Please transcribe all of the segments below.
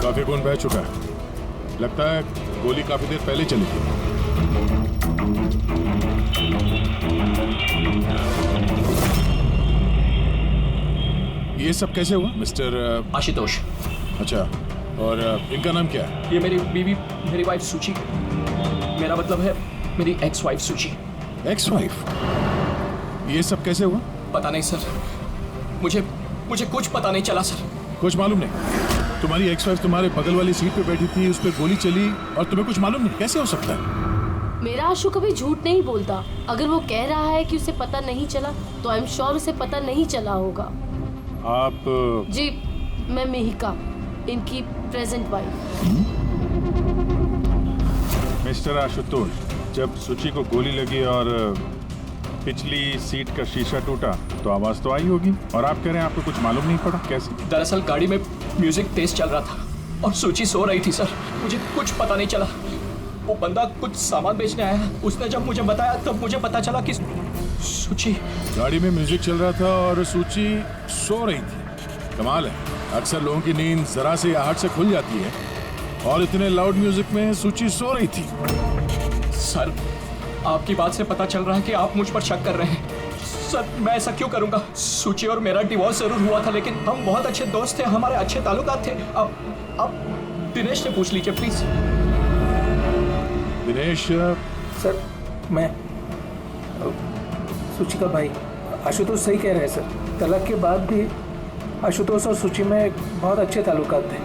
काफी खून बह चुका है। लगता है गोली काफी देर पहले चली थी। ये सब कैसे हुआ मिस्टर आशुतोष? अच्छा, और इनका नाम क्या है? ये मेरी बीवी, मेरी वाइफ सुची। मेरा मतलब है मेरी एक्स वाइफ सुची। Ex wife? ये सब कैसे हुआ? पता नहीं सर, मुझे कुछ पता नहीं चला सर। कुछ मालूम नहीं? तुम्हारी एक्स वाइफ तुम्हारे बगल वाली सीट पे बैठी थी, उस पर गोली चली और तुम्हें कुछ मालूम नहीं? कैसे हो सकता है? मेरा आशु कभी झूठ नहीं बोलता। अगर वो कह रहा है कि उसे पता नहीं चला तो आई एम श्योर उसे पता नहीं चला होगा। आप? जी, मैं मिहिका, इनकी प्रेजेंट वाइफ। मिस्टर आशुतोष, जब सुची को गोली लगी और पिछली सीट का शीशा टूटा तो आवाज तो आई होगी, और आप कह रहे हैं आपको कुछ मालूम नहीं पड़ा? कैसे? दरअसल गाड़ी में म्यूजिक तेज चल रहा था और सुची सो रही थी सर। मुझे कुछ पता नहीं चला। वो बंदा कुछ सामान बेचने आया, उसने जब मुझे बताया तब मुझे पता चला कि सुची। गाड़ी में म्यूजिक चल रहा था और सुची सो रही थी। कमाल है, अक्सर लोगों की नींद जरा से आहट से खुल जाती है और इतने लाउड म्यूजिक में सुची सो रही थी। सर, आपकी बात से पता चल रहा है कि आप मुझ पर शक कर रहे हैं। सर, मैं ऐसा क्यों करूंगा? सुची और मेरा डिवोर्स जरूर हुआ था, लेकिन हम बहुत अच्छे दोस्त थे, हमारे अच्छे ताल्लुकात थे। अब दिनेश से पूछ लीजिए प्लीज। दिनेश? सर, मैं सुची का भाई। आशुतोष सही कह रहे हैं सर। तलाक के बाद भी आशुतोष और सुची में बहुत अच्छे ताल्लुकात थे,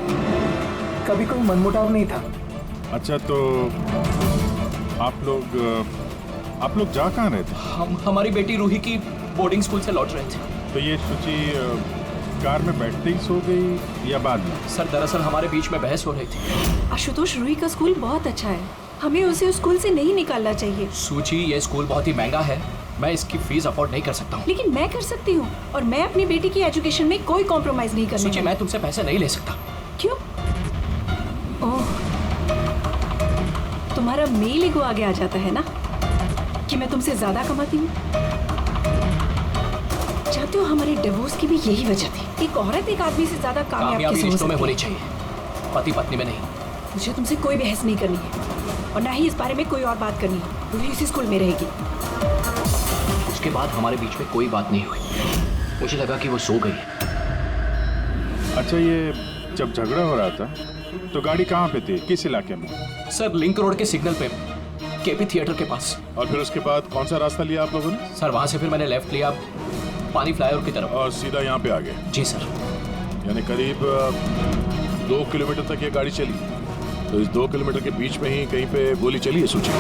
कभी कोई मनमुटाव नहीं था। अच्छा, तो आप लोग जा कहाँ रहे थे? हम हमारी बेटी रूही की बोर्डिंग स्कूल से लौट रहे थे। तो ये सुची कार में बैठते ही सो गई या बाद में? सर, दरअसल हमारे बीच में बहस हो रही थी। आशुतोष, रूही का स्कूल बहुत अच्छा है, हमें उसे उस स्कूल से नहीं निकालना चाहिए। सुची, ये स्कूल बहुत ही महंगा है, मैं इसकी फीस अफोर्ड नहीं कर सकता हूँ। लेकिन मैं कर सकती हूँ, और मैं अपनी बेटी की एजुकेशन में कोई कॉम्प्रोमाइज नहीं करने सुची, मैं तुमसे पैसे नहीं ले सकता। क्यों? ओह, तुम्हारा मेल ईगो आगे आ जाता है ना कि मैं तुमसे ज्यादा कमाती हूँ। चाहते हो हमारे डिवोर्स की भी यही वजह थी। एक औरत एक आदमी से ज्यादा कामयाब किस रिश्तों में होनी चाहिए, पति पत्नी में नहीं। मुझे तुमसे कोई बहस नहीं करनी है और ना ही इस बारे में कोई और बात करनी है। रूही इसी स्कूल में रहेगी। उसके बाद हमारे बीच में कोई बात नहीं हुई। मुझे लगा कि वो सो गई है। अच्छा, ये जब झगड़ा हो रहा था तो गाड़ी कहाँ पे थी, किस इलाके में? सर, लिंक रोड के सिग्नल पे, केपी थिएटर के पास। और फिर उसके बाद कौन सा रास्ता लिया आप लोगों ने? सर, वहाँ से फिर मैंने लेफ्ट लिया पानी फ्लाईओवर की तरफ और सीधा यहाँ पे आ गए? जी सर। यानी करीब 2 किलोमीटर तक ये गाड़ी चली। तो इस 2 किलोमीटर के बीच में ही कहीं पे गोली चली है सुची?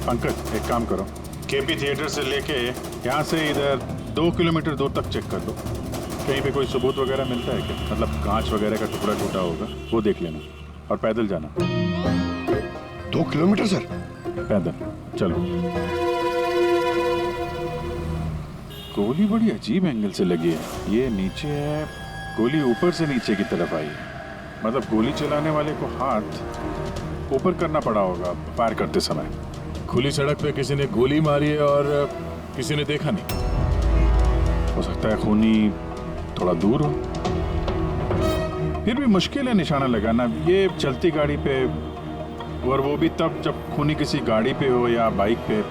पंकज, एक काम करो, केपी थिएटर से लेके यहाँ से इधर 2 किलोमीटर दूर तक चेक कर दो। कहीं पे कोई सबूत वगैरह मिलता है क्या? मतलब कांच वगैरह का टुकड़ा टूटा होगा, वो देख लेना। और पैदल जाना। 2 किलोमीटर सर? पैदल चलो। गोली बड़ी अजीब एंगल से लगी है। ये नीचे है, गोली ऊपर से नीचे की तरफ आई है। मतलब गोली चलाने वाले को हाथ ऊपर करना पड़ा होगा फायर करते समय। खुली सड़क पे किसी ने गोली मारी है और किसी ने देखा नहीं। हो सकता है खूनी थोड़ा दूर हो। फिर भी मुश्किल है निशाना लगाना, ये चलती गाड़ी पे, और वो भी तब जब खूनी किसी गाड़ी पे हो या बाइक पे।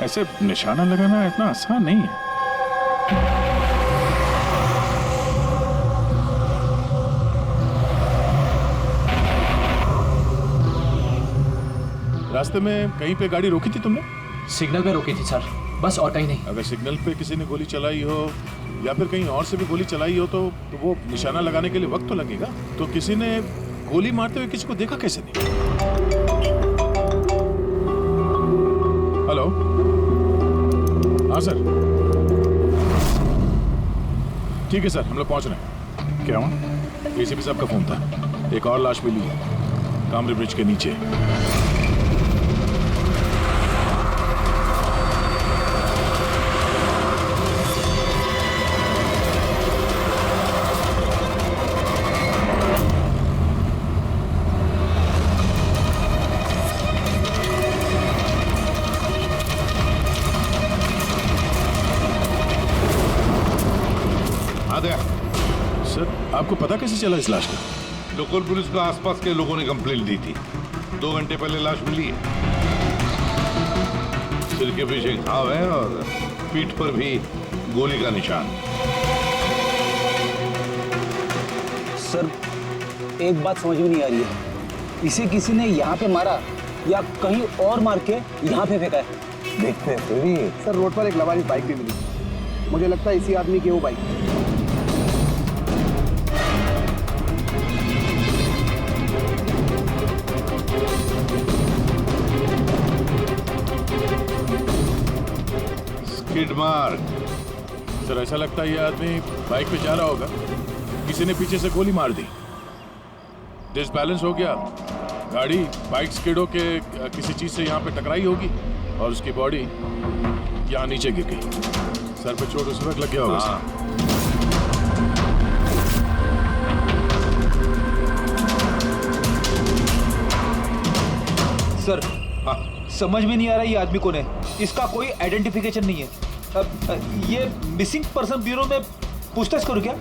ऐसे निशाना लगाना इतना आसान नहीं है। रास्ते में कहीं पे गाड़ी रोकी थी तुमने? सिग्नल पे रोकी थी सर, बस, और कहीं नहीं। अगर सिग्नल पे किसी ने गोली चलाई हो या फिर कहीं और से भी गोली चलाई हो तो वो निशाना लगाने के लिए वक्त तो लगेगा। तो किसी ने गोली मारते हुए किसी को देखा कैसे नहीं? हेलो, हाँ सर, ठीक है सर, हम लोग पहुंच रहे हैं। क्या हुआ? एसीपी साहब का फोन था, एक और लाश मिली है कामरे ब्रिज के नीचे। सर, आपको पता पता कैसे चला इस लाश का? लोकल पुलिस को आसपास के लोगों ने कंप्लेंट दी थी। 2 घंटे पहले लाश मिली है। सिर के पीछे घाव है और पीठ पर भी गोली का निशान। सर, एक बात समझ में नहीं आ रही है, इसे किसी ने यहाँ पे मारा या कहीं और मार के यहाँ पे फेंका है? देखते हैं फिर भी। सर, रोड पर एक लवारिस बाइक भी मिली। मुझे लगता है इसी आदमी की वो बाइक। Skid mark. सर ऐसा लगता है ये आदमी बाइक पे जा रहा होगा, किसी ने पीछे से गोली मार दी, डिसबैलेंस हो गया, गाड़ी बाइक स्किड होके किसी चीज से यहाँ पे टकराई होगी और उसकी बॉडी यहाँ नीचे गिर गई। सर पे चोट उस वक्त लग गया होगा। सर, समझ में नहीं आ रहा ये आदमी कौन है। इसका कोई आइडेंटिफिकेशन नहीं है। ये मिसिंग पर्सन ब्यूरो में पूछताछ करूं क्या?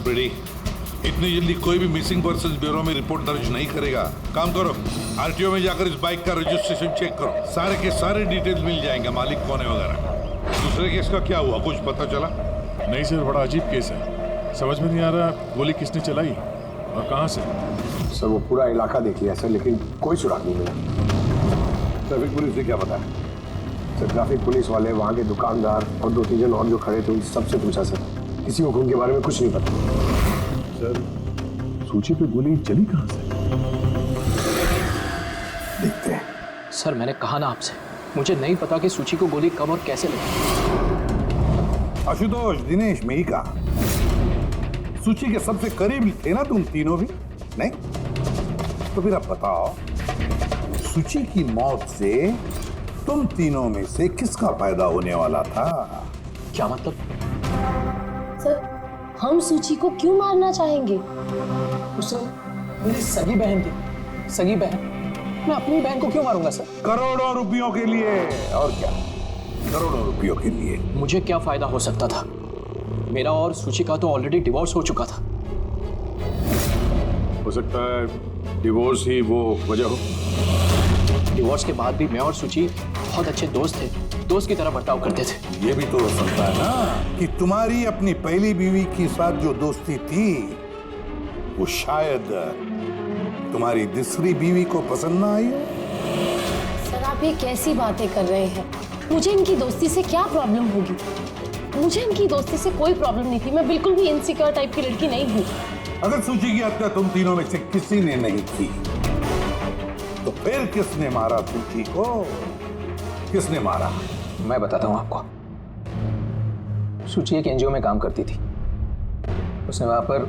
फ्रेडी, इतनी जल्दी कोई भी मिसिंग पर्सन ब्यूरो में रिपोर्ट दर्ज नहीं करेगा। काम करो, आरटीओ में जाकर इस बाइक का रजिस्ट्रेशन चेक करो। सारे के सारे डिटेल्स मिल जाएंगे, मालिक कौन है वगैरह। दूसरे केस का क्या हुआ, कुछ पता चला? नहीं सर, बड़ा अजीब केस है, समझ में नहीं आ रहा गोली किसने चलाई और कहाँ से। सर, वो पूरा इलाका देख लिया सर, लेकिन कोई सुराग नहीं मिला। ट्रैफिक पुलिस ने क्या बताया? सर, ट्रैफिक पुलिस वाले, वहाँ के दुकानदार और 2-3 जन और जो खड़े थे उन सबसे पूछा सर, किसी को खून के बारे में कुछ नहीं पता। सर, सूची पे गोली चली कहाँ से? देखते हैं। सर मैंने कहा ना आपसे, मुझे नहीं पता कि सूची को गोली कब और कैसे लगी। आशुतोष, दिनेश, मेहिका, सूची के सबसे करीब थे ना तुम तीनों भी? नहीं? तो फिर अब बताओ, सूची की मौत से तुम तीनों में से किसका फायदा होने वाला था? क्या मतलब? सर, हम सूची को क्यों मारना चाहेंगे? सर, मेरी सगी बहन थी, सगी बहन। मैं अपनी बहन को क्यों मारूंगा सर? करोड़ों रुपयों के लिए। और क्या? करोड़ों रुपयों के लिए। मुझे क्या फायदा हो सकता था? मेरा और सूची का तो ऑलरेडी डिवोर्स हो चुका था। हो सकता है डिवोर्स ही वो वजह हो। डिवोर्स के बाद भी मैं और सूची बहुत अच्छे दोस्त थे, दोस्त की तरह बर्ताव करते थे। ये भी तो हो सकता है ना कि तुम्हारी अपनी पहली बीवी के साथ जो दोस्ती थी वो शायद तुम्हारी दूसरी बीवी को पसंद ना आई हो। सर, आप ये कैसी बातें कर रहे हैं? मुझे इनकी दोस्ती से क्या प्रॉब्लम होगी? मुझे इनकी दोस्ती से कोई प्रॉब्लम नहीं थी। मैं बिल्कुल भी इनसिक्योर टाइप की लड़की नहीं हूँ। अगर सूची की हत्या तुम तीनों में से किसी ने नहीं की तो फिर किसने मारा सूची को? किसने मारा? मैं बताता हूँ आपको। सूची एक एनजीओ में काम करती थी। उसने वहां पर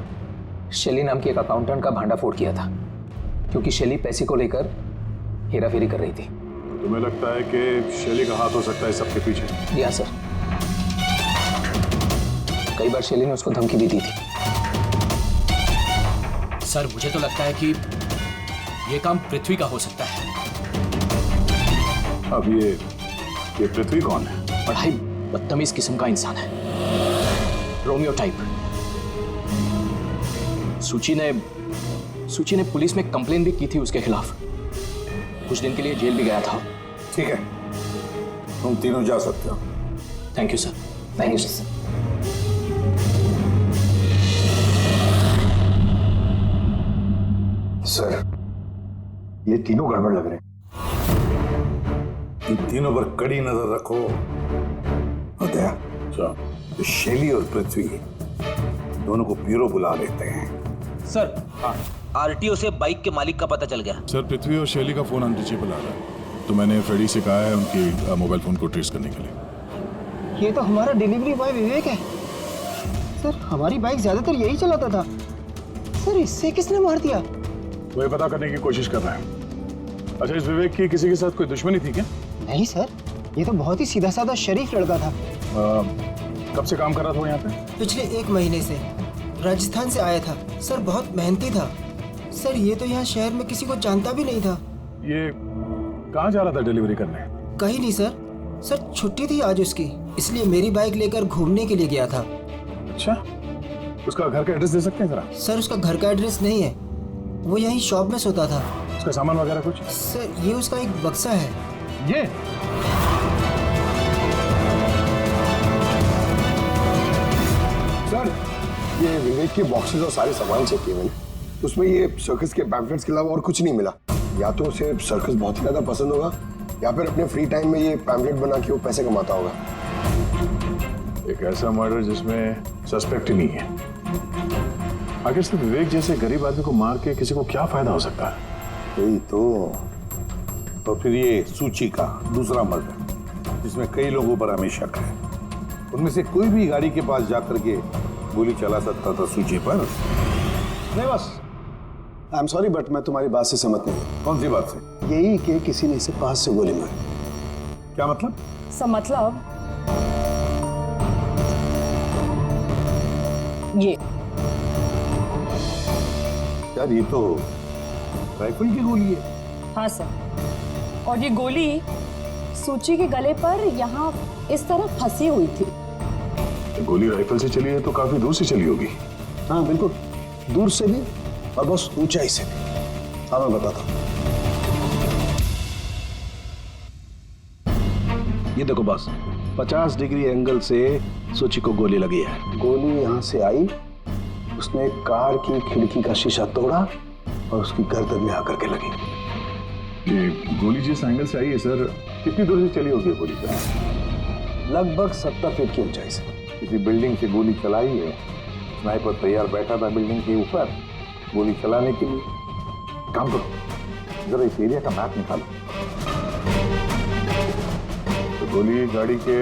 शेली नाम की एक अकाउंटेंट का भांडाफोड़ किया था, क्योंकि शेली पैसे को लेकर हेराफेरी कर रही थी। तुम्हें लगता है कि शेली का हाथ हो सकता है सबके पीछे? या सर, कई बार शेली ने उसको धमकी भी दी थी। सर मुझे तो लगता है कि ये काम पृथ्वी का हो सकता है। अब ये पृथ्वी कौन है? बड़ा ही बदतमीज किस्म का इंसान है, रोमियो टाइप। सूची ने पुलिस में कंप्लेन भी की थी उसके खिलाफ। कुछ दिन के लिए जेल भी गया था। ठीक है, तुम तीनों जा सकते हो। Thank you sir. Thank you sir. Sir, ये तीनों गड़बड़ लग रहे हैं। इन तीनों पर कड़ी नजर रखो। होता तो शेली और पृथ्वी दोनों को ब्यूरो बुला लेते हैं। सर, आरटीओ से बाइक के मालिक का पता चल गया। सर, पृथ्वी और शैली का फोन अनरीचेबल आ रहा है, तो मैंने फ्रेडी से कहा है उनकी मोबाइल फोन को ट्रेस करने के लिए। ये तो हमारा डिलीवरी बॉय विवेक है। सर, हमारी बाइक ज्यादातर यही चलाता था। सर, इससे किसने मार दिया? वही पता करने की कोशिश कर रहा है। अच्छा, इस विवेक की किसी के साथ कोई दुश्मनी थी क्या? नहीं सर, ये तो बहुत ही सीधा साधा शरीफ लड़का था। कब से काम कर रहा था वो यहाँ पे? पिछले 1 महीने से। राजस्थान से आया था। सर, बहुत मेहनती था। सर, ये तो यहाँ शहर में किसी को जानता भी नहीं था। ये कहाँ जा रहा था डिलीवरी करने? कहीं नहीं सर। सर, छुट्टी थी आज उसकी, इसलिए मेरी बाइक लेकर घूमने के लिए गया था। अच्छा, उसका घर का एड्रेस दे सकते हैं जरा? सर उसका घर का एड्रेस नहीं है, वो यहीं शॉप में सोता था। उसका सामान वगैरह कुछ? सर ये उसका एक बक्सा है। ये सर, ये विवेक के बॉक्सेस और सारे सामान चेक किए मैंने, उसमें ये सर्कस के पैम्फलेट्स के अलावा और कुछ नहीं मिला। या तो उसे सर्कस बहुत ही ज्यादा पसंद होगा या फिर अपने फ्री टाइम में ये पैम्फलेट बना के वो पैसे कमाता होगा। एक ऐसा मर्डर जिसमें सस्पेक्ट ही नहीं है। आखिर सिर्फ विवेक जैसे गरीब आदमी को मार के किसी को क्या फायदा हो सकता है? यही तो फिर ये सूची का दूसरा मर्डर जिसमें कई लोगों पर हमें शक है, उनमें से कोई भी गाड़ी के पास जाकर के गोली चला सकता था सूची पर? नहीं बस, आई एम सॉरी बट मैं तुम्हारी बात से सहमत नहीं हूँ। कौन सी बात से? यही कि किसी ने इसे पास से गोली मारी। क्या मतलब? मतलब ये यार ये तो राइफल की गोली है। हाँ सर, और ये गोली सूची के गले पर यहाँ इस तरह फंसी हुई थी। गोली राइफल से चली है तो काफी दूर से चली होगी। हाँ बिल्कुल, दूर से भी और बस ऊंचाई से भी। हाँ मैं बताता हूँ। ये देखो बस 50 डिग्री एंगल से सूची को गोली लगी है। गोली यहाँ से आई, उसने कार की खिड़की का शीशा तोड़ा और उसकी गर्दन में आकर के लगी। ये गोली जिस एंगल से आई है सर, कितनी दूर से चली होगी गोली सर? लगभग 70 फीट की ऊंचाई से। किसी बिल्डिंग से गोली चलाई है, स्नाइपर तैयार बैठा था बिल्डिंग के ऊपर गोली चलाने के लिए। काम करो, जरा इस एरिया का मैप निकालो। तो गोली गाड़ी के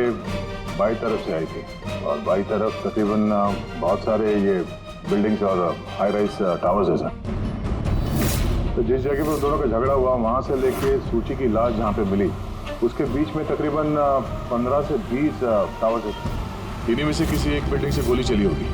बाई तरफ से आई थी और बाई तरफ तकरीबन बहुत सारे ये बिल्डिंग्स और हाई राइज टावर्स है सर। तो जिस जगह पर दोनों का झगड़ा हुआ वहां से लेके सूची की लाश जहां पे मिली उसके बीच में तकरीबन 15 से 20 टावर्स है। इन्हीं में से किसी एक बिल्डिंग से गोली चली होगी।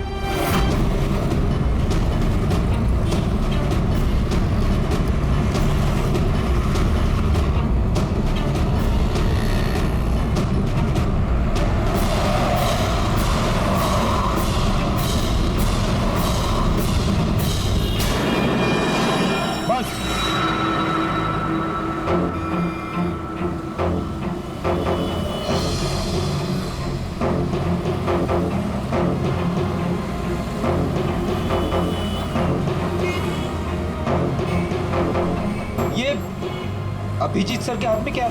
अभिजीत सर के हाथ में क्या?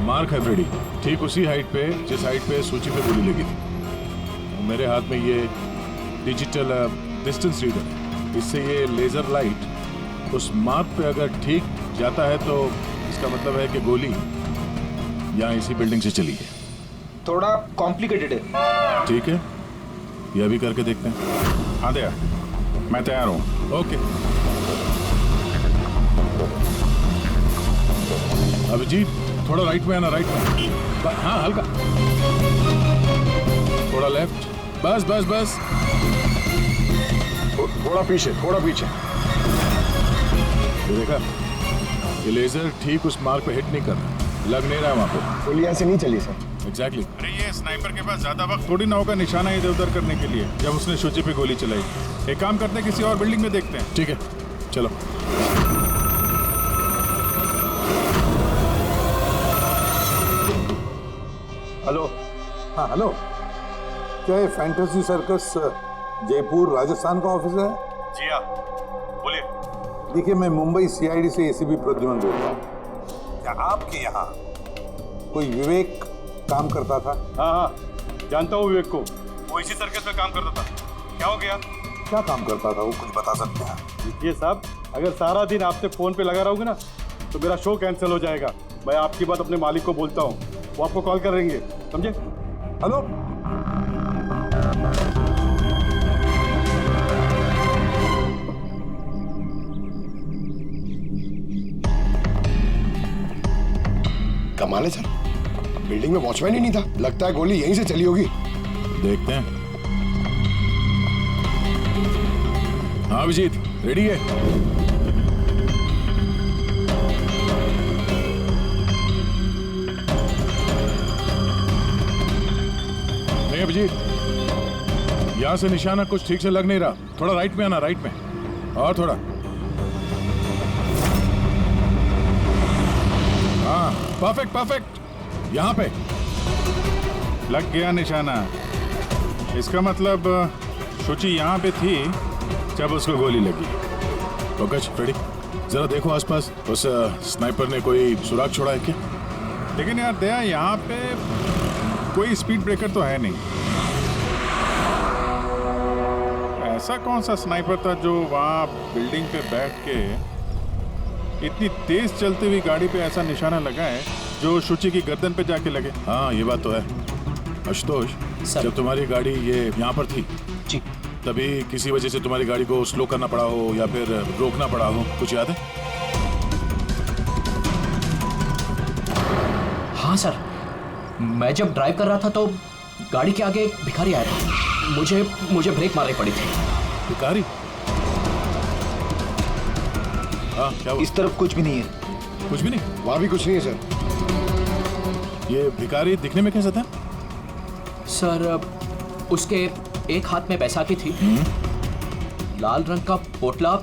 मार्क है फ्रेडी, ठीक उसी हाइट पे जिस हाइट पे सूची पे गोली लगी थी। मेरे हाथ में ये डिजिटल डिस्टेंस रीडर है। इससे ये लेजर लाइट उस मार्क पे अगर ठीक जाता है तो इसका मतलब है कि गोली यहाँ इसी बिल्डिंग से चली है। थोड़ा कॉम्प्लिकेटेड है। ठीक है, ये अभी करके देखते हैं। हाँ दया, मैं तैयार हूँ। ओके अभिजीत, थोड़ा राइट में आना, राइट में। हाँ हल्का, थोड़ा लेफ्ट, बस बस बस, थोड़ा पीछे, थोड़ा पीछे। ये देखा, ये लेजर ठीक उस मार्क पे हिट नहीं कर रहा, लग नहीं रहा वहाँ पे। गोली यहाँ से नहीं चली सर। एग्जैक्टली। अरे ये स्नाइपर के पास ज्यादा वक्त थोड़ी ना होगा निशाना इधर उधर करने के लिए जब उसने सूची पे गोली चलाई। एक काम करते हैं, किसी और बिल्डिंग में देखते हैं। ठीक है चलो। हेलो। हाँ हेलो, क्या ये फैंटेसी सर्कस जयपुर राजस्थान का ऑफिस है? जी हाँ, बोलिए। देखिए मैं मुंबई सीआईडी से एसीपी प्रद्युमन बोल रहा हूँ। क्या आपके यहाँ कोई विवेक काम करता था? हाँ हाँ, जानता हूँ विवेक को, वो इसी सर्कस में काम करता था। क्या हो गया? क्या काम करता था वो, कुछ बता सकते हैं? देखिए साहब, अगर सारा दिन आपसे फोन पे लगा रहोगे ना तो मेरा शो कैंसिल हो जाएगा। मैं आपकी बात अपने मालिक को बोलता हूँ, वो आपको कॉल करेंगे, समझे? हेलो। कमाल है सर, बिल्डिंग में वॉचमैन ही नहीं था। लगता है गोली यहीं से चली होगी। देखते हैं। हाँ अभिजीत, रेडी है? नहीं अभिजीत, यहाँ से निशाना कुछ ठीक से लग नहीं रहा, थोड़ा राइट में आना, राइट में, और थोड़ा। हाँ, परफेक्ट परफेक्ट, यहाँ पे लग गया निशाना। इसका मतलब शुचि यहाँ पे थी जब उसको गोली लगी। पंकज, रेडी, जरा देखो आसपास, उस स्नाइपर ने कोई सुराग छोड़ा है क्या? लेकिन यार दया, यहाँ पे कोई स्पीड ब्रेकर तो है नहीं। ऐसा कौन सा स्नाइपर था जो वहाँ बिल्डिंग पे बैठ के इतनी तेज चलती हुई गाड़ी पे ऐसा निशाना लगाए जो शुचि की गर्दन पे जाके लगे? हाँ, ये बात तो है। आशुतोष, जब तुम्हारी गाड़ी ये यहाँ पर थी जी, तभी किसी वजह से तुम्हारी गाड़ी को स्लो करना पड़ा हो या फिर रोकना पड़ा हो, कुछ याद है? हाँ सर, मैं जब ड्राइव कर रहा था तो गाड़ी के आगे एक भिखारी आया था। मुझे ब्रेक मारनी पड़ी थी। भिखारी? हाँ, क्या हुआ? इस तरफ कुछ भी नहीं है। कुछ भी नहीं? वहां भी कुछ नहीं है सर। ये भिखारी दिखने में कैसा था? सर, उसके एक हाथ में बैसाखी थी, लाल रंग का पोटला,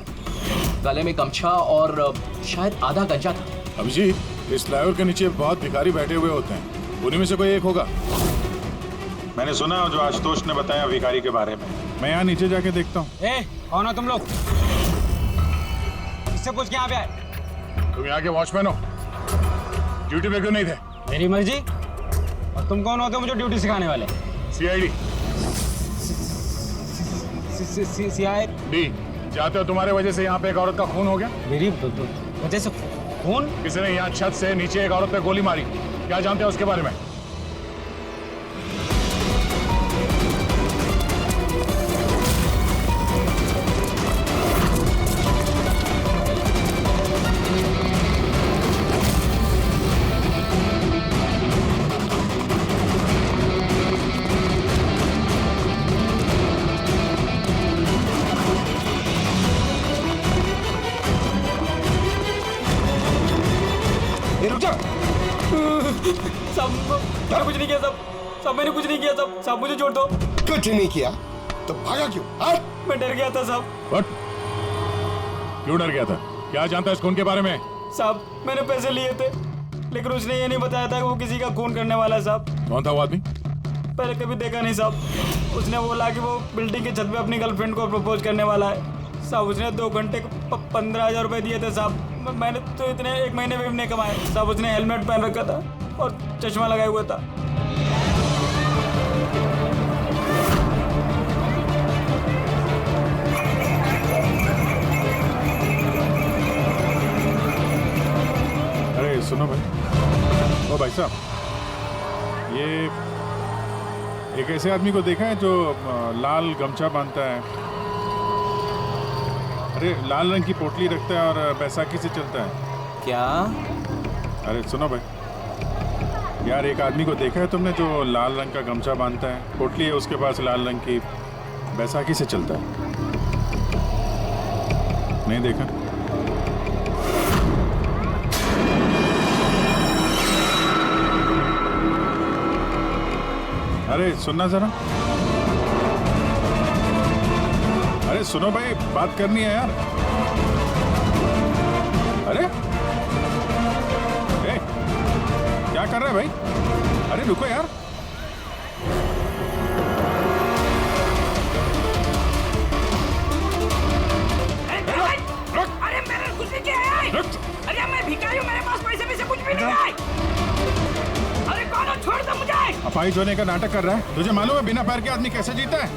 गले में गमछा और शायद आधा गंजा था। अभिजीत, इस फ्लाईओवर के नीचे बहुत भिखारी बैठे हुए होते हैं, उन्हीं में से कोई एक होगा। मैंने सुना जो आशुतोष ने बताया भिखारी के बारे में। मैं यहाँ नीचे जाके देखता हूँ। कौन हो तुम लोग? इससे पूछ के यहाँ पे आए? तुम यहाँ के वॉचमैन हो, ड्यूटी पे क्यों नहीं थे? मेरी मर्जी। और तुम कौन होते हो मुझे ड्यूटी सिखाने वाले? CID CID चाहते हो तुम्हारे वजह से यहाँ पे एक औरत का खून हो गया? मेरी वजह से खून? किसी ने यहाँ छत से नीचे एक औरत पे गोली मारी, क्या जानते हो उसके बारे में? मैंने कुछ नहीं किया सब मैंने कुछ नहीं किया सब मुझे छोड़ दो। कुछ नहीं किया तो भागा क्यों? मैं डर गया था साहब। What? क्यों डर गया था? क्या जानता है इस खून के बारे में? साहब, मैंने पैसे लिए थे, लेकिन उसने ये नहीं बताया था कि वो किसी का खून करने वाला है साहब। कौन था वो आदमी? पहले कभी देखा नहीं साहब। उसने बोला कि वो बिल्डिंग की छत पे अपनी गर्लफ्रेंड को प्रपोज करने वाला है साहब। उसने 2 घंटे को 15,000 रुपए दिए थे साहब। मैंने तो इतने 1 महीने में भी नहीं कमाए साहब। उसने हेलमेट पहन रखा था और चश्मा लगाया हुआ था। अरे सुनो भाई, ओ भाई साहब, ये एक ऐसे आदमी को देखा है जो लाल गमछा बांधता है, अरे लाल रंग की पोटली रखता है और बैसाखी से चलता है? क्या? अरे सुनो भाई यार, एक आदमी को देखा है तुमने जो लाल रंग का गमछा बांधता है, पोटली है उसके पास लाल रंग की, बैसाखी से चलता है? नहीं देखा? अरे सुनना जरा, अरे सुनो भाई, बात करनी है यार। अरे ए, क्या कर रहा है भाई? अरे रुको यार। अरे मैंने कुछ नहीं किया है। अरे मैं भिखारी हूँ, मेरे पास पैसे कुछ भी नहीं है। अरे कौन हो? छोड़ दो मुझे। अपाहिज होने का नाटक कर रहा है। तुझे मालूम है बिना पैर के आदमी कैसे जीता है?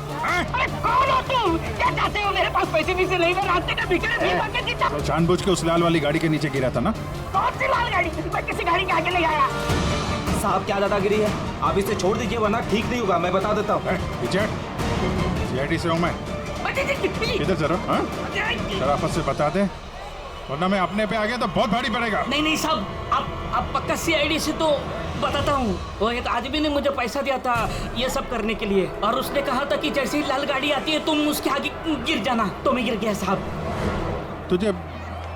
अरे कौन हो तुम? क्या चाहते हो? मेरे पास पैसे नहीं से नहीं, मैं रास्ते का भिखारी नहीं बन के जीता। तो जानबूझ के उस लाल वाली गाड़ी के नीचे गिरा था ना? कौन सी लाल गाड़ी? मैं किसी गाड़ी के आगे नहीं आया। साहब क्या दादागिरी है? आप इसे छोड़ दीजिए वरना ठीक नहीं होगा, मैं बता देता हूँ। CID से हूँ मैं। इधर जरा, हाँ? शराफत से बता दे, वरना मैं अपने पे आ गया तो बहुत भारी पड़ेगा। नहीं साहब, आप पक्का CID से तो बताता हूँ। वो एक आदमी ने मुझे पैसा दिया था ये सब करने के लिए, और उसने कहा था कि जैसे ही लाल गाड़ी आती है तुम उसके आगे गिर जाना। तो मैं गिर गया साहब। तुझे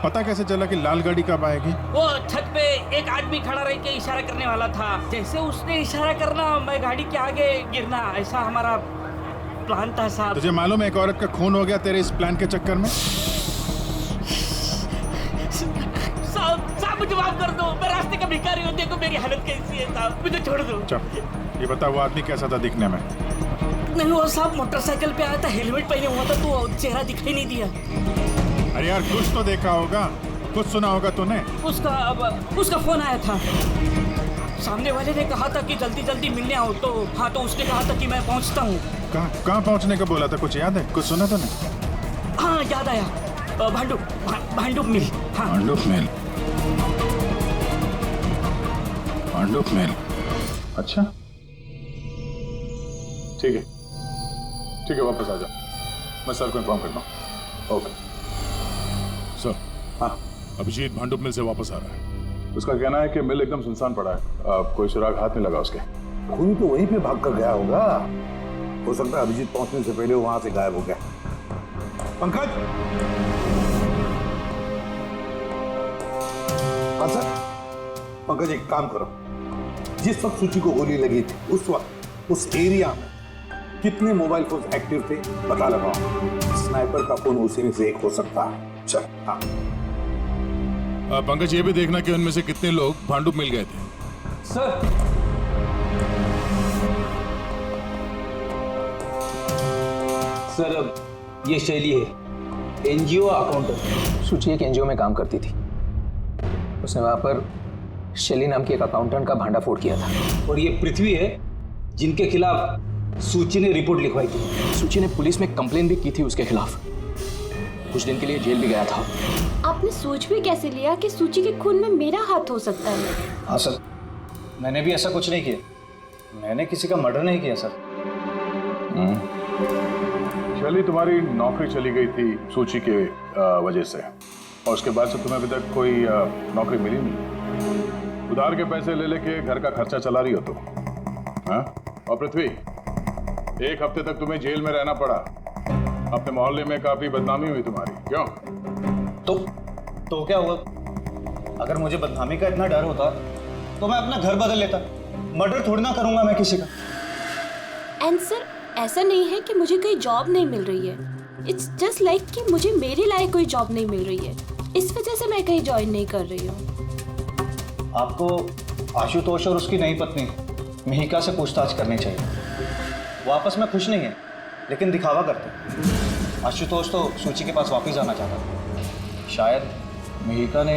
पता कैसे चला कि लाल गाड़ी कब आएगी? वो छत पे एक आदमी खड़ा रह के इशारा करने वाला था, जैसे उसने इशारा करना मैं गाड़ी के आगे गिरना, ऐसा हमारा प्लान था साहब। तुझे मालूम है एक औरत का खून हो गया तेरे इस प्लान के चक्कर में? साहब मुझे माफ कर दो, मैं रास्ते का भिखारी हूँ, देखो मेरी हालत कैसी है साहब, मुझे छोड़ दो। चल ये बता वो आदमी कैसा था दिखने में? नहीं वो साहब मोटरसाइकिल पे आया था, हेलमेट पहने हुआ था, तो चेहरा दिखाई नहीं दिया। अरे यार कुछ तो देखा होगा, कुछ सुना होगा तूने? उसका फोन आया था, सामने वाले ने कहा था कि जल्दी जल्दी मिलने आओ, तो हाँ तो उसने कहा था कि मैं पहुंचता हूँ। कहाँ पहुंचने का बोला था, कुछ याद है, कुछ सुना तूने? हाँ याद आया, भांडुप मिल। हाँ भांडुप मिल। अच्छा ठीक है वापस आ जा, मैं सर को इन्फॉर्म करता हूँ। Okay sir. हाँ अभिजीत भांडुप मिल से वापस आ रहा है। उसका कहना है कि मिल एकदम सुनसान पड़ा है, कोई सुराग हाथ नहीं लगा उसके। खूनी तो वहीं पे भाग कर गया होगा, हो सकता है अभिजीत पहुंचने से पहले वो वहां से गायब हो गया। पंकज, अच्छा पंकज एक काम करो, जिस वक्त सूची को गोली लगी थी उस वक्त उस एरिया में कितने मोबाइल फोन एक्टिव थे पता लगाओ, स्नाइपर का फोन उसी में से एक हो सकता है। चल हाँ पंकज ये भी देखना कि उनमें से कितने लोग भांडुप मिल गए थे। सर अब ये शैली है, एनजीओ अकाउंटेंट। सूची एक एनजीओ में काम करती थी, उसने वहां पर शैली नाम की एक अकाउंटेंट का भांडाफोड़ किया था। और ये पृथ्वी है जिनके खिलाफ सूची ने रिपोर्ट लिखवाई थी। सूची ने पुलिस में कंप्लेन भी की थी उसके खिलाफ, कुछ दिन के लिए जेल भी गया था। आपने सोच भी कैसे लिया कि सूची के खून में मेरा हाथ हो सकता है? हाँ सर, मैंने भी ऐसा कुछ नहीं किया, मैंने किसी का मर्डर नहीं किया सर। शैली तुम्हारी नौकरी चली गई थी सूची के वजह से, और उसके बाद से तुम्हें अभी तक कोई नौकरी मिली नहीं। उधार के पैसे ले लेके घर का खर्चा चला रही हो तुम, हाँ? और पृथ्वी एक हफ्ते तक तुम्हें जेल में रहना पड़ा, अपने मोहल्ले में काफी बदनामी हुई तुम्हारी, क्यों? तो क्या हुआ, अगर मुझे बदनामी का इतना डर होता तो मैं अपना घर बदल लेता, मर्डर थोड़ी ना करूंगा मैं किसी का। एंड सर ऐसा नहीं है कि मुझे कोई जॉब नहीं मिल रही है, इट्स जस्ट लाइक कि मुझे मेरे लायक कोई जॉब नहीं मिल रही है, इस वजह से मैं कहीं ज्वाइन नहीं कर रही हूँ। आपको आशुतोष और उसकी नई पत्नी मिहिका से पूछताछ करनी चाहिए। वो आपस में खुश नहीं है लेकिन दिखावा करते। आशुतोष तो सूची के पास वापस जाना चाहता था, शायद मिहिका ने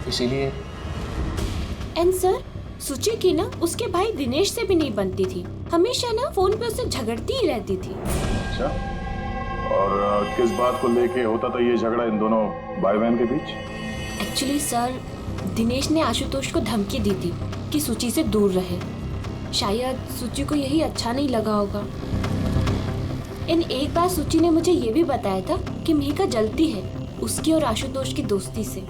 इसीलिए। एंड सर सूची की ना उसके भाई दिनेश से भी नहीं बनती थी, हमेशा ना फोन पे उससे झगड़ती ही रहती थी। अच्छा, और किस बात को लेके होता था ये झगड़ा इन दोनों भाई बहन के बीच? एक्चुअली सर दिनेश ने आशुतोष को धमकी दी थी कि सूची से दूर रहे, शायद सूची को यही अच्छा नहीं लगा होगा। एक बार सूची ने मुझे ये भी बताया था कि मिहिका जलती है उसकी और आशुतोष की दोस्ती से।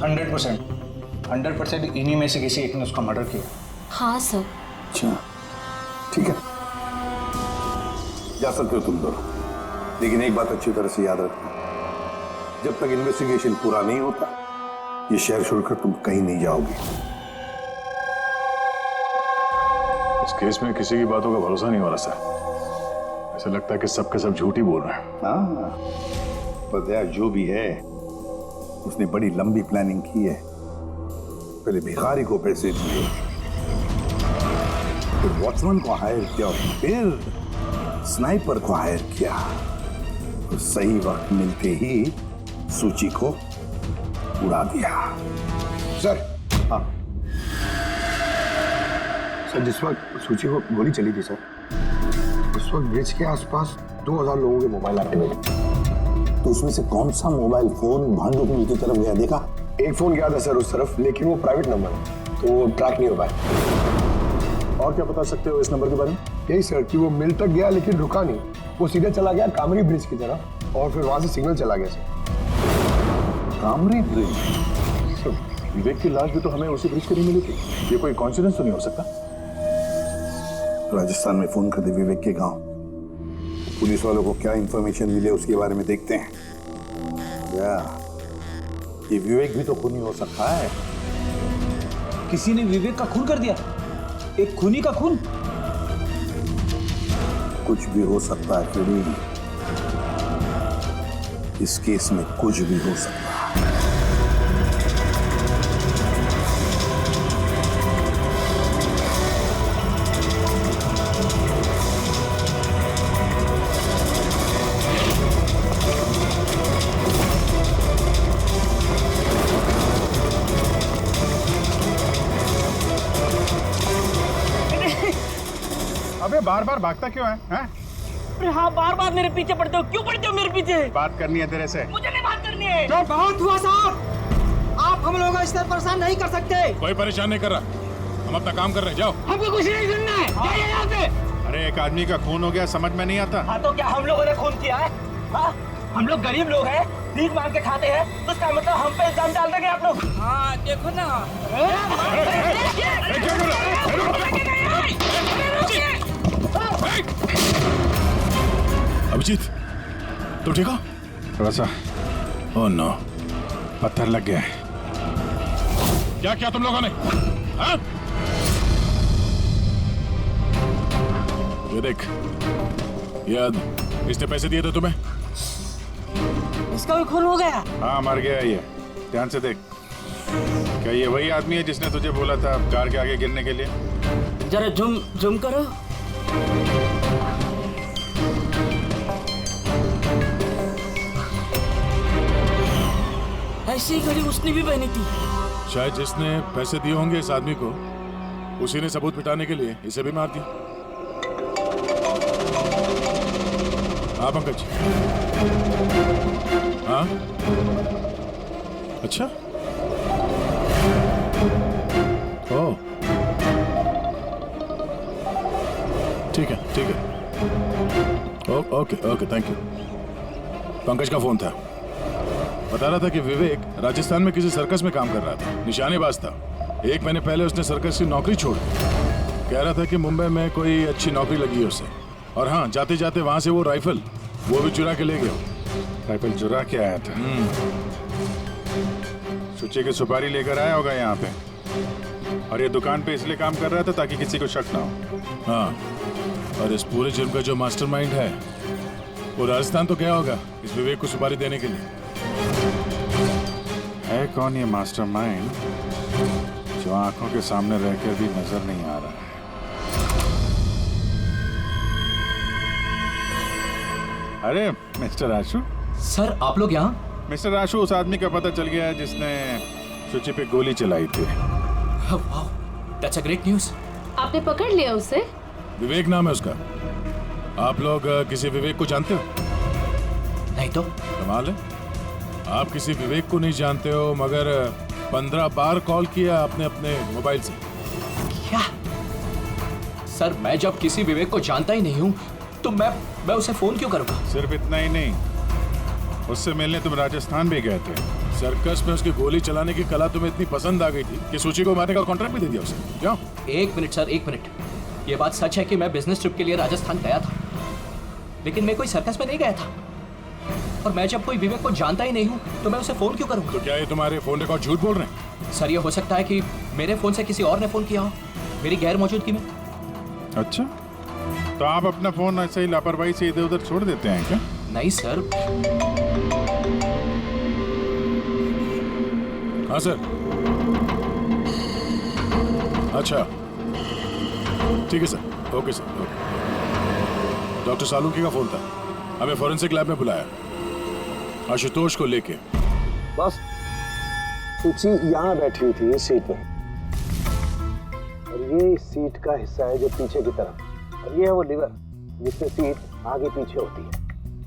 100% इन्हीं में से किसी एक ने उसका मर्डर किया। हाँ सर। अच्छा ठीक है, जा सकते हो तुम दोनों, लेकिन एक बात अच्छी तरह से याद रखना, जब तक इन्वेस्टिगेशन पूरा नहीं होता ये शहर छोड़कर तुम कहीं नहीं जाओगे। इस केस में किसी की बातों का भरोसा नहीं हो रहा सर, ऐसा लगता है कि सब के सब झूठ ही बोल रहे हैं। हाँ पर यार जो भी है उसने बड़ी लंबी प्लानिंग की है, पहले भिखारी को पैसे दिए, फिर वॉचमैन को हायर किया, फिर स्नाइपर को हायर किया, तो सही वक्त मिलते ही सूची को उड़ा दिया। सर हाँ सर, जिस वक्त सूची को गोली चली थी सर, उस वक्त ब्रिज के आसपास 2000 लोगों के मोबाइल एक्टिवेट, तो उसमें से कौन सा मोबाइल फोन भांडुप मिल की तरफ गया देखा? एक फोन गया था सर उस तरफ, लेकिन वो प्राइवेट नंबर है तो वो ट्रैक नहीं हो पाया। और क्या बता सकते हो इस नंबर के बारे में? यही सर कि वो मिल तक गया लेकिन रुका नहीं, वो सीधे चला गया कामरी ब्रिज की तरफ और फिर वहां से सिग्नल चला गया सर। कामरी ब्रिज? विवेक की लाश भी तो हमें उसी ब्रिज के लिए मिली थी, ये कोई कॉन्सिडेंस तो नहीं हो सकता? राजस्थान में फोन कर दे विवेक के गांव, पुलिस वालों को क्या इंफॉर्मेशन मिले उसके बारे में देखते हैं। ये विवेक भी तो खूनी हो सकता है। किसी ने विवेक का खून कर दिया, एक खूनी का खून। कुछ भी हो सकता है फ्रेडी, इस केस में कुछ भी हो सकता है। अबे बार बार भागता क्यों है? हैं? अरे हाँ, बार बार मेरे पीछे पड़ते हो, क्यों पड़ते हो मेरे पीछे? बात करनी है तेरे से। मुझे नहीं बात करनी है। तो बहुत हुआ साहब, आप हम लोगों को इस तरह परेशान नहीं कर सकते। कोई परेशान नहीं कर रहा, हम अपना काम कर रहे हैं, जाओ। हमको कुछ नहीं सुनना है, जाइए यहाँ से। अरे एक आदमी का खून हो गया, समझ में नहीं आता। हाँ तो क्या हम लोगों ने खून किया है? हाँ, हम लोग गरीब लोग हैं, भीख मांग के खाते हैं, तो इसका मतलब हम पे इल्जाम डाल देंगे आप लोग? हाँ देखो ना। अभिजीत, तो ठीक हो? थोड़ा सा ओह नो, पत्थर लग गया है। क्या किया तुम लोगों ने? हाँ? ये देख, ये आदमी, इसने पैसे दिए थे तुम्हें? इसका भी खून हो गया? हाँ मर गया ये, ध्यान से देख। क्या ये वही आदमी है जिसने तुझे बोला था कार के आगे गिरने के लिए? जरा जूम करो। ऐसी घड़ी उसने भी पहनी थी। शायद जिसने पैसे दिए होंगे इस आदमी को, उसी ने सबूत मिटाने के लिए इसे भी मार दिया। हाँ पंकज। हाँ अच्छा, ओह ठीक है ठीक है, okay okay thank you. Pankaj का फोन था, बता रहा था कि विवेक राजस्थान में किसी सर्कस में काम कर रहा था, निशानेबाज था। 1 महीने पहले उसने सर्कस की नौकरी छोड़ दी। कह रहा था कि मुंबई में कोई अच्छी नौकरी लगी है उसे, और हाँ जाते जाते वहां से वो राइफल वो भी चुरा के ले गया। राइफल चुरा के आया था? सुचे की सुपारी लेकर आया होगा यहाँ पे, और ये दुकान पे इसलिए काम कर रहा था ताकि किसी को शक ना हो। हाँ, और इस पूरे जुर्म का जो मास्टरमाइंड है वो राजस्थान तो गया होगा इस विवेक को सुपारी देने के लिए। है कौन ये मास्टरमाइंड जो आंखों के सामने रहकर भी नजर नहीं आ रहा है? अरे मिस्टर आशु। सर आप लोग यहाँ? मिस्टर आशु, उस आदमी का पता चल गया है जिसने सुची पे गोली चलाई थी। वाह, दैट्स अ ग्रेट न्यूज़। आपने पकड़ लिया उसे? विवेक नाम है उसका। आप लोग किसी विवेक को जानते हो? नहीं तो। कमाल है, आप किसी विवेक को नहीं जानते हो, मगर 15 बार कॉल किया आपने अपने मोबाइल से। क्या? सर मैं जब किसी विवेक को जानता ही नहीं हूँ तो मैं उसे फोन क्यों करूँगा? सिर्फ इतना ही नहीं, उससे मिलने तुम राजस्थान भी गए थे। सर्कस में उसकी गोली चलाने की कला तुम्हें इतनी पसंद आ गई थी कि सूची को मारने का कॉन्ट्रैक्ट भी दे दिया उसे। क्यों? 1 मिनट सर, 1 मिनट। ये बात सच है कि मैं बिजनेस ट्रिप के लिए राजस्थान गया था, लेकिन मैं कोई सर्कस में नहीं गया था। और मैं जब कोई विवेक को जानता ही नहीं हूँ तो मैं उसे फोन क्यों करूँगा? तो क्या ये तुम्हारे फोन रिकॉर्ड झूठ बोल रहे हैं? सर ये हो सकता है कि मेरे फोन से किसी और ने फोन किया हो मेरी गैर मौजूदगी में। अच्छा, तो आप अपना फोन ऐसे ही लापरवाही से इधर उधर छोड़ देते हैं क्या? नहीं सर। हाँ सर। अच्छा ठीक है sir, okay sir, okay. Doctor Salunkhe का फोन था, हमें फॉरेंसिक लैब में बुलाया आशुतोष को लेके। बस सुची यहाँ बैठी हुई थी इस सीट में, और ये इस सीट का हिस्सा है जो पीछे की तरफ, और ये है वो लीवर जिससे सीट आगे पीछे होती है,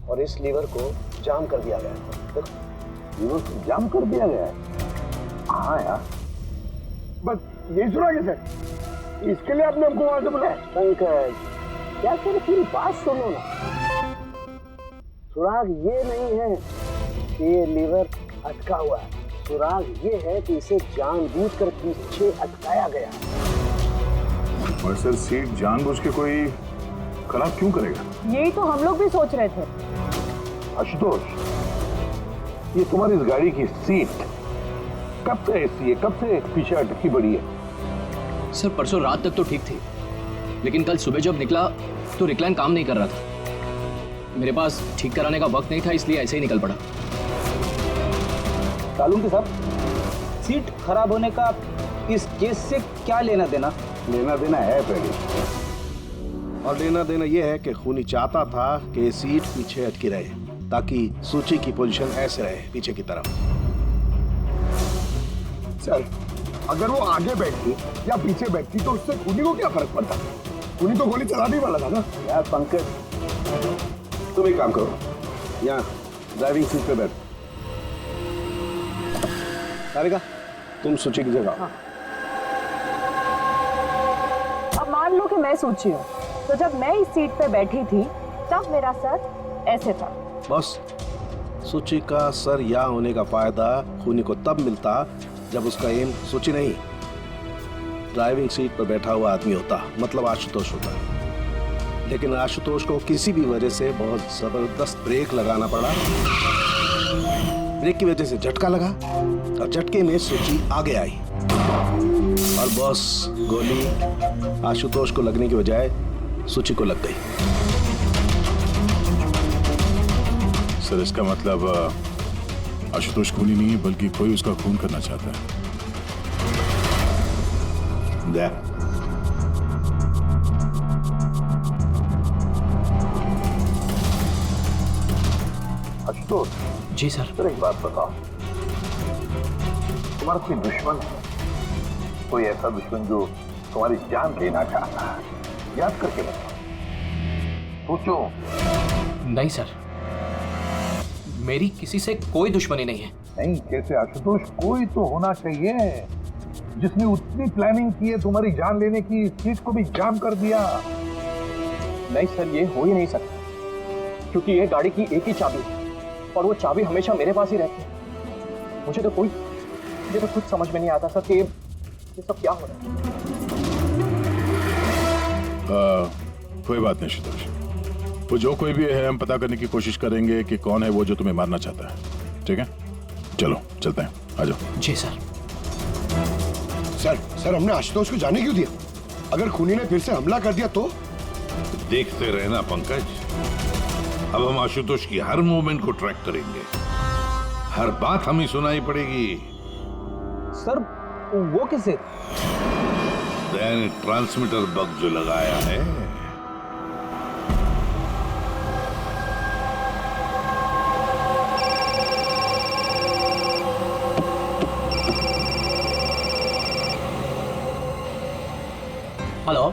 और इस लीवर को जाम कर दिया गया है। देखो, लीवर को जाम कर दिया गया है। हाँ यार, बस ये सुना कैसे? इसके लिए आपने हमको वहां से बुलाया? पंकज, क्या तेरी पूरी बात सुनो ना। सुराग ये नहीं है कि ये लीवर अटका हुआ है, सुराग ये है कि इसे जानबूझकर पीछे अटकाया गया। और सर सीट जानबूझ के कोई खराब क्यों करेगा? यही तो हम लोग भी सोच रहे थे। आशुतोष, ये तुम्हारी इस गाड़ी की सीट कब से ऐसी है, कब से पीछे अटकी पड़ी है? सर परसों रात तक तो ठीक थी, लेकिन कल सुबह जब निकला तो रिक्लाइन काम नहीं कर रहा था। मेरे पास ठीक कराने का वक्त नहीं था, इसलिए ऐसे ही निकल पड़ा। सालून साहब, सीट खराब होने का इस केस से क्या लेना देना? लेना देना है पहले, और लेना देना यह है कि खूनी चाहता था कि ये सीट पीछे अटकी रहे ताकि सूची की पोजीशन ऐसे रहे पीछे की तरफ। सर, अगर वो आगे बैठती या पीछे बैठती तो उससे खूनी को क्या फर्क पड़ता? खूनी तो गोली चलाने वाला था ना। यार पंकज, तुम एक काम करो, यहाँ ड्राइविंग सीट पे बैठ। सारिका, तुम सूची की जगह। अब मान लो कि मैं सूची हूँ, तो जब मैं इस सीट पे बैठी थी तब मेरा सर ऐसे था। बस सूची का सर यहाँ होने का फायदा खूनी को तब मिलता जब उसका एम सूची नहीं, ड्राइविंग सीट पर बैठा हुआ आदमी होता, मतलब आशुतोष होता। लेकिन आशुतोष को किसी भी वजह से बहुत जबरदस्त ब्रेक लगाना पड़ा। ब्रेक की वजह से झटका लगा और झटके में सूची आगे आई और बॉस गोली आशुतोष को लगने की बजाय सूची को लग गई। सर, इसका मतलब आशुतोष खूनी नहीं है, बल्कि कोई उसका खून करना चाहता है। आशुतोष जी सर। सर, एक बात बताओ, तुम्हारा कोई दुश्मन है? कोई ऐसा दुश्मन जो तुम्हारी जान लेना चाहता है? याद करके बताओ, सोचो। नहीं सर, मेरी किसी से कोई दुश्मनी नहीं है। नहीं, कैसे आशुतोष? कोई तो होना चाहिए जिसने उतनी प्लानिंग की है तुम्हारी जान लेने की, सीट को भी जाम कर दिया। नहीं सर, ये हो ही नहीं सकता, क्योंकि ये गाड़ी की एक ही चाबी है और वो चाबी हमेशा मेरे पास ही रहती है। मुझे तो कुछ समझ में नहीं आता सर कि ये सब क्या हो रहा है। कोई बात नहीं आशुतोष, वो जो कोई भी है हम पता करने की कोशिश करेंगे कि कौन है वो जो तुम्हें मारना चाहता है। ठीक है, चलो चलते हैं, आ जाओ। जी सर। सर, हमने आशुतोष को जाने क्यों दिया? अगर खूनी ने फिर से हमला कर दिया तो? देखते रहना पंकज, अब हम आशुतोष की हर मूवमेंट को ट्रैक करेंगे, हर बात हमें सुनाई पड़ेगी। सर, वो किसे? ट्रांसमीटर बग जो लगाया है। हेलो,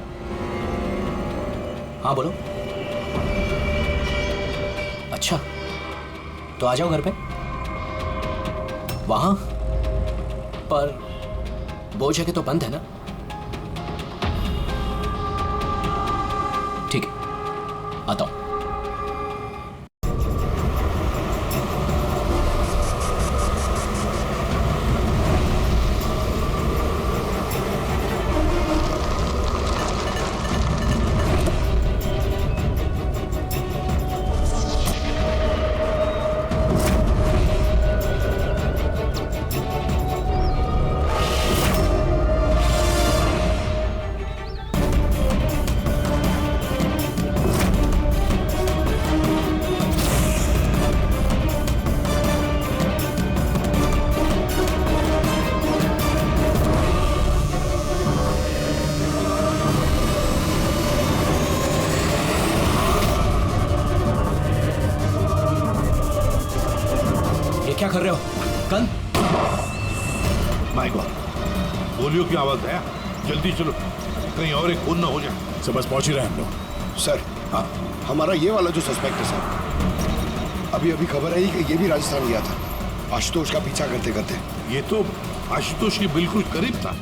हाँ बोलो। अच्छा, तो आ जाओ घर पे। वहां पर वो जगह तो बंद है ना? ठीक है, आता हूं। क्या कर रहे हो? गन? माय गॉड, गोलियों की आवाज है। जल्दी चलो, कहीं और एक खून न हो जाए। सब बस पहुंच ही रहे हैं हम लोग। सर, हाँ, हमारा ये वाला जो सस्पेक्ट है सर, अभी खबर आई कि ये भी राजस्थान गया था आशुतोष का पीछा करते करते। ये तो आशुतोष के बिल्कुल करीब था।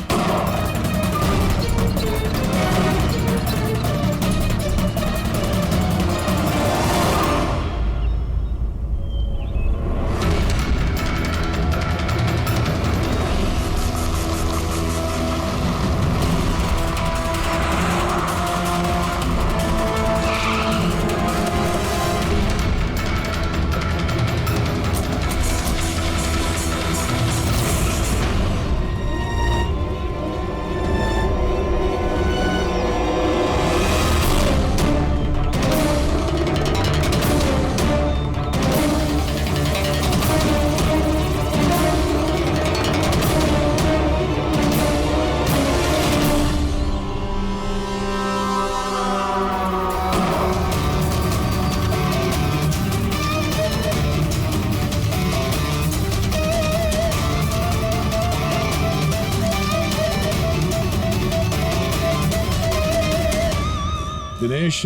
दिनेश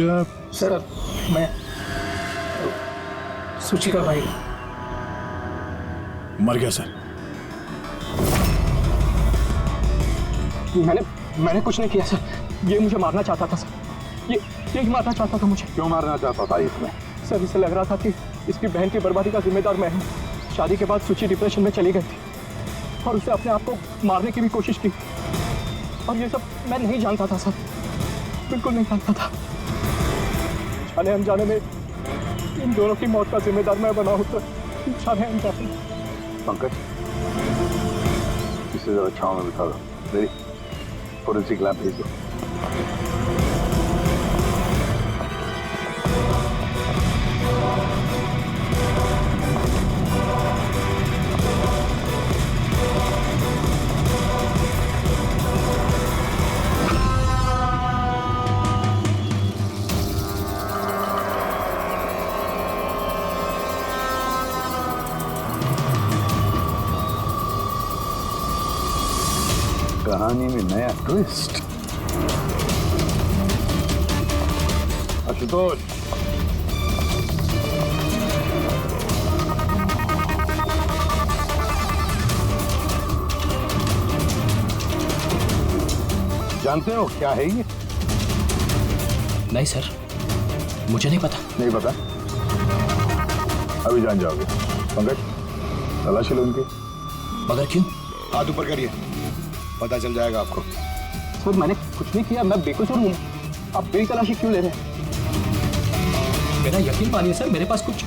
सर मैं सूची का भाई मर गया सर। मैंने कुछ नहीं किया सर। ये मुझे मारना चाहता था सर। ये मारना चाहता था मुझे। क्यों मारना चाहता था इसमें? सर इसे लग रहा था कि इसकी बहन की बर्बादी का जिम्मेदार मैं हूँ। शादी के बाद सूची डिप्रेशन में चली गई थी और उसे अपने आप को मारने की भी कोशिश की। और ये सब मैं नहीं जानता था सर, बिल्कुल नहीं जानता था। जाने अनजाने में इन दोनों की मौत का जिम्मेदार मैं बना हूँ सर। जाने अनजाने। पंकज, इसे जरा छांव में बिठा दो। मेरी फोरेंसिक लैब भेज दो। कहानी में नया ट्विस्ट। आशुतोष, जानते हो क्या है ये? नहीं सर, मुझे नहीं पता। नहीं पता? अभी जान जाओगे। पंकज, तलाशी लो उनकी। मगर क्यों? हाथ ऊपर करिए, पता चल जाएगा आपको। सर मैंने कुछ नहीं किया, मैं बेकसूर हूँ। आप मेरी तलाशी क्यों ले रहे हैं? मेरा यकीन मानिए सर, मेरे पास कुछ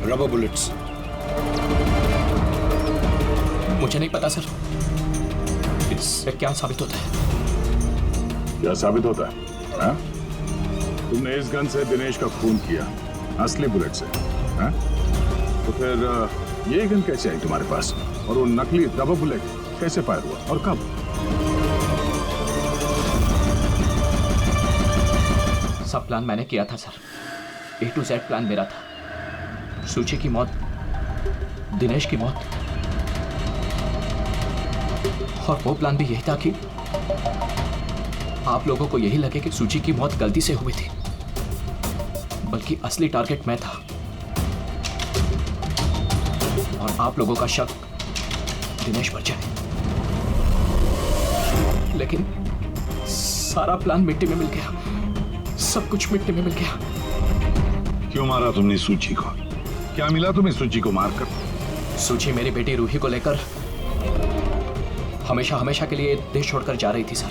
रबर बुलेट्स। मुझे नहीं पता सर, इससे क्या साबित होता है? क्या साबित होता है? हाँ? तुमने इस गन से दिनेश का खून किया, असली बुलेट से। हाँ? तो फिर ये गन कैसे आई तुम्हारे पास? और वो नकली रबर बुलेट कैसे फायर हुआ और कब? सब प्लान मैंने किया था sir. A to Z plan मेरा था। सूची की मौत, दिनेश की मौत, और वो प्लान भी यही था कि आप लोगों को यही लगे कि सूची की मौत गलती से हुई थी, बल्कि असली टारगेट मैं था। और आप लोगों का शक दिनेश पर जाए। लेकिन सारा प्लान मिट्टी में मिल गया, सब कुछ मिट्टी में मिल गया। क्यों मारा तुमने सूची को? क्या मिला तुम्हें सूची को मारकर? सूची मेरी बेटी रूही को लेकर हमेशा हमेशा के लिए देश छोड़कर जा रही थी सर,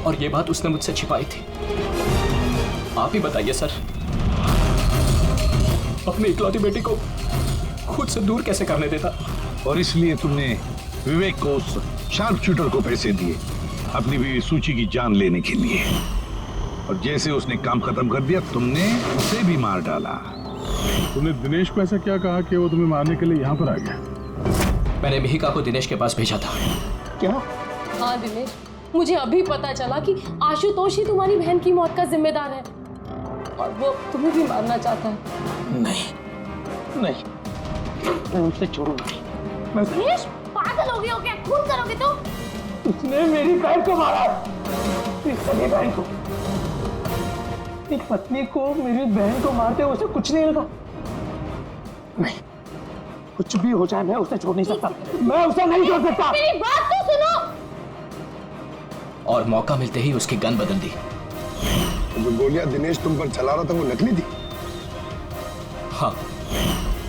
और ये बात उसने मुझसे छिपाई थी। आप ही बताइए सर, अपनी इकलौती बेटी को खुद से दूर कैसे करने देता? और इसलिए तुमने विवेक को उस शार्प शूटर को पैसे दिए अपनी बीवी सूची की जान लेने के लिए, और जैसे उसने काम खत्म कर दिया तुमने उसे भी मार डाला। तुमने दिनेश को ऐसा क्या कहा कि वो तुम्हें मारने के लिए यहाँ पर आ गया? मैंने मिहिका को दिनेश के पास भेजा था। क्या? हाँ दिनेश, मुझे अभी पता चला कि आशुतोष ही तुम्हारी बहन की मौत का जिम्मेदार है और वो तुम्हें भी मारना चाहता है। नहीं, मैं उसे छोड़ूंगा। दिनेश, पागल हो गए हो क्या? खून करोगे तो? उसने मेरी बहन को मारा, मेरी बहन को। एक पत्नी को मेरी बहन को मारते उसे कुछ नहीं लगा। नहीं, कुछ भी हो जाए मैं उसे छोड़ नहीं सकता। मैं उसे नहीं छोड़ सकता। मेरी बात तो सुनो। और मौका मिलते ही उसकी गन बदल दी। जो गोलियां दिनेश तुम पर चला रहा था वो नकली थी? हाँ,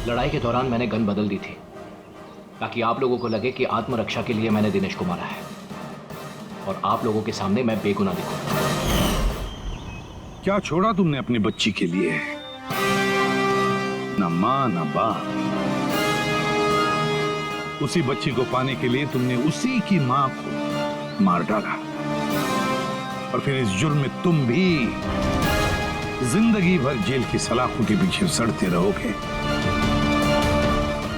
लड़ाई के दौरान मैंने गन बदल दी थी ताकि आप लोगों को लगे कि आत्मरक्षा के लिए मैंने दिनेश को मारा है और आप लोगों के सामने मैं बेगुनाह दिखूं। क्या छोड़ा तुमने अपनी बच्ची के लिए? न मां न बाप। उसी बच्ची को पाने के लिए तुमने उसी की मां को मार डाला, और फिर इस जुर्म में तुम भी जिंदगी भर जेल की सलाखों के पीछे सड़ते रहोगे।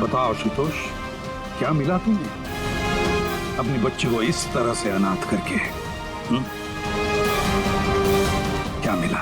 बताओ आशुतोष, क्या मिला तुम्हें अपनी बच्ची को इस तरह से अनाथ करके? क्या मिला?